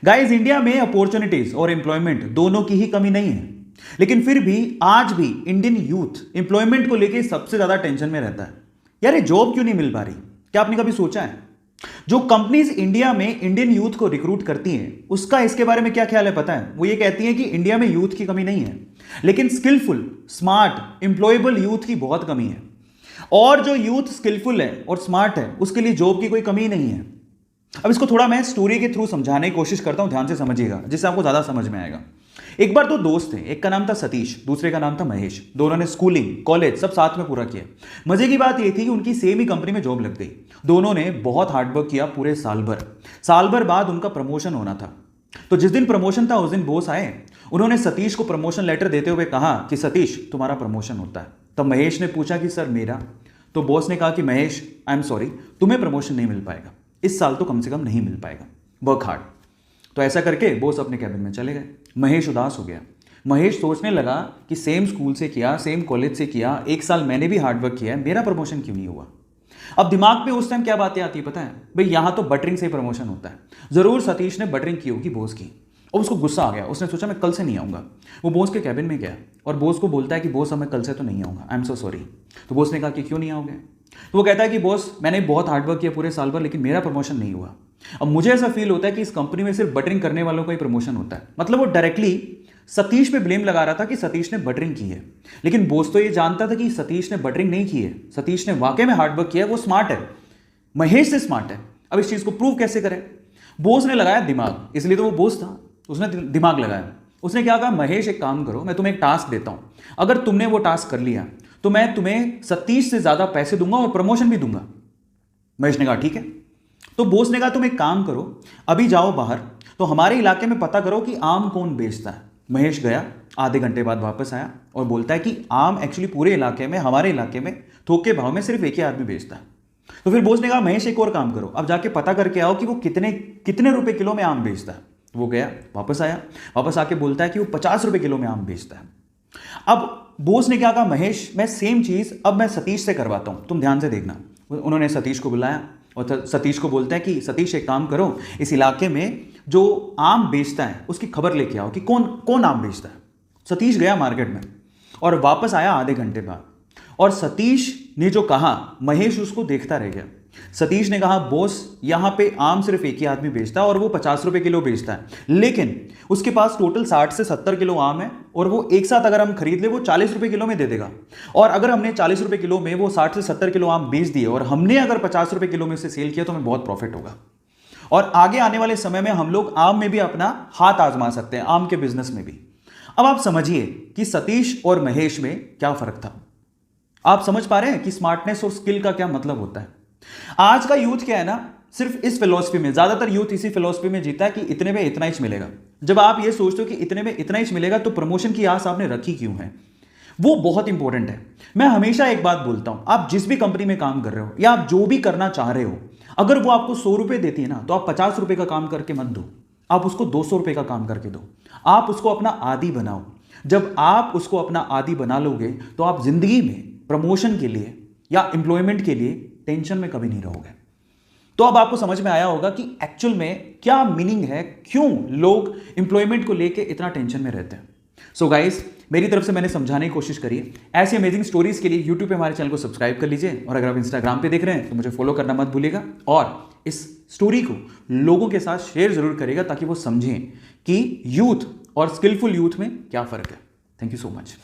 Guys, India में opportunities और employment दोनों की ही कमी नहीं है, लेकिन फिर भी आज भी इंडियन यूथ एम्प्लॉयमेंट को लेकर सबसे ज्यादा टेंशन में रहता है। यार, ये जॉब क्यों नहीं मिल पा रही? क्या आपने कभी सोचा है? जो कंपनीज इंडिया में इंडियन यूथ को रिक्रूट करती हैं, उसका इसके बारे में क्या ख्याल है पता है? वो ये कहती हैं कि इंडिया में यूथ की कमी नहीं है, लेकिन स्किलफुल, स्मार्ट, एम्प्लॉयबल यूथ की बहुत कमी है। और जो यूथ स्किलफुल है और स्मार्ट है, उसके लिए जॉब की कोई कमी नहीं है। अब इसको थोड़ा मैं स्टोरी के थ्रू समझाने की कोशिश करता हूं, ध्यान से समझिएगा, जिससे आपको ज्यादा समझ में आएगा। एक बार दो दोस्त थे, एक का नाम था सतीश, दूसरे का नाम था महेश। दोनों ने स्कूलिंग, कॉलेज सब साथ में पूरा किया। मजे की बात यह थी कि उनकी सेम ही कंपनी में जॉब लग गई। दोनों ने बहुत हार्डवर्क किया पूरे साल भर बाद उनका प्रमोशन होना था। तो जिस दिन प्रमोशन था उस दिन बॉस आए। उन्होंने सतीश को प्रमोशन लेटर देते हुए कहा कि सतीश, तुम्हारा प्रमोशन होता है। तब महेश ने पूछा कि सर मेरा? तो बॉस ने कहा कि महेश, आई एम सॉरी, तुम्हें प्रमोशन नहीं मिल पाएगा, इस साल तो कम से कम नहीं मिल पाएगा, वर्क हार्ड। तो ऐसा करके बॉस अपने कैबिन में चले गए। महेश उदास हो गया। महेश सोचने लगा कि सेम स्कूल से किया, सेम कॉलेज से किया, एक साल मैंने भी हार्डवर्क किया है, मेरा प्रमोशन क्यों नहीं हुआ? अब दिमाग पे उस टाइम क्या बातें आती है पता है? भाई, यहां तो बटरिंग से प्रमोशन होता है। जरूर सतीश ने बटरिंग की होगी बॉस की, और उसको गुस्सा आ गया। उसने सोचा मैं कल से नहीं आऊंगा। वो बॉस के कैबिन में गया और बॉस को बोलता है कि बॉस, अब मैं कल से तो नहीं आऊंगा, आई एम सो सॉरी। तो बॉस ने कहा कि क्यों नहीं आओगे? तो वो कहता है कि बॉस, मैंने बहुत हार्डवर्क किया पूरे साल भर, लेकिन मेरा प्रमोशन नहीं हुआ। अब मुझे ऐसा फील होता है कि इस कंपनी में सिर्फ बटरिंग करने वालों का ही प्रमोशन होता है। मतलब वो डायरेक्टली सतीश पे ब्लेम लगा रहा था कि सतीश ने बटरिंग की है, लेकिन बॉस तो ये जानता था कि सतीश ने बटरिंग नहीं की है। सतीश ने वाकई में हार्डवर्क किया है, वो स्मार्ट है, महेश से स्मार्ट है। अब इस चीज को प्रूव कैसे करें? बॉस ने लगाया दिमाग, इसलिए तो वो बॉस था, उसने दिमाग लगाया। उसने क्या कहा, महेश एक काम करो, मैं तुम्हें एक टास्क देता हूं, अगर तुमने वो टास्क कर लिया तो मैं तुम्हें सतीश से ज्यादा पैसे दूंगा और प्रमोशन भी दूंगा। महेश ने कहा ठीक है। तो बॉस ने कहा तुम एक काम करो, अभी जाओ बाहर, तो हमारे इलाके में पता करो कि आम कौन बेचता है। महेश गया, आधे घंटे बाद वापस आया और बोलता है कि आम एक्चुअली पूरे इलाके में, हमारे इलाके में थोक के भाव में सिर्फ एक ही आदमी बेचता है। तो फिर बॉस ने कहा महेश एक और काम करो, अब जाके पता करके आओ कि वो कितने कितने रुपए किलो में आम बेचता है। वो गया, वापस आया, वापस आके बोलता है कि वो 50 रुपए किलो में आम बेचता है। अब बॉस ने क्या कहा, महेश मैं सेम चीज अब मैं सतीश से करवाता हूं, तुम ध्यान से देखना। उन्होंने सतीश को बुलाया और सतीश को बोलता है कि सतीश एक काम करो, इस इलाके में जो आम बेचता है उसकी खबर लेके आओ कि कौन कौन आम बेचता है। सतीश गया मार्केट में और वापस आया आधे घंटे बाद, और सतीश ने जो कहा महेश उसको देखता रह गया। सतीश ने कहा बॉस, यहां पे आम सिर्फ एक ही आदमी बेचता है और वो 50 रुपए किलो बेचता है, लेकिन उसके पास टोटल 60 से 70 किलो आम है और वो एक साथ अगर हम खरीद ले वो 40 रुपए किलो में दे देगा। और अगर हमने 40 रुपए किलो में वो 60 से 70 किलो आम बेच दिए और हमने अगर 50 रुपए किलो में से सेल किया तो हमें बहुत प्रॉफिट होगा। और आगे आने वाले समय में हम लोग आम में भी अपना हाथ आजमा सकते हैं, आम के बिजनेस में भी। अब आप समझिए कि सतीश और महेश में क्या फर्क था। आप समझ पा रहे हैं कि स्मार्टनेस और स्किल का क्या मतलब होता है। आज का यूथ क्या है ना, सिर्फ इस फिलॉसफी में, ज्यादातर यूथ इसी फिलॉसफी में जीता है कि इतने में इतना ही मिलेगा। जब आप ये सोचते हो कि इतने में इतना ही मिलेगा तो प्रमोशन की आस आपने रखी क्यों है? वो बहुत इंपॉर्टेंट है। मैं हमेशा एक बात बोलता हूं, आप जिस भी कंपनी में काम कर रहे हो या आप जो भी करना चाह रहे हो, अगर वो आपको 100 रुपए देती है ना, तो आप 50 रुपए का काम करके मत दो, आप उसको 200 रुपए का काम करके दो। आप उसको अपना आदी बनाओ। जब आप उसको अपना आदी बना लोगे तो आप जिंदगी में प्रमोशन के लिए या एम्प्लॉयमेंट के लिए टेंशन में कभी नहीं रहोगे। तो अब आपको समझ में आया होगा कि एक्चुअल में क्या मीनिंग है, क्यों लोग एम्प्लॉयमेंट को लेके इतना टेंशन में रहते हैं। सो गाइस, मेरी तरफ से मैंने समझाने की कोशिश करी है। ऐसी अमेजिंग स्टोरीज के लिए यूट्यूब पे हमारे चैनल को सब्सक्राइब कर लीजिए, और अगर आप इंस्टाग्राम पे देख रहे हैं तो मुझे फॉलो करना मत भूलिएगा, और इस स्टोरी को लोगों के साथ शेयर जरूर करिएगा ताकि वो समझें कि यूथ और स्किलफुल यूथ में क्या फर्क है। Thank you so much.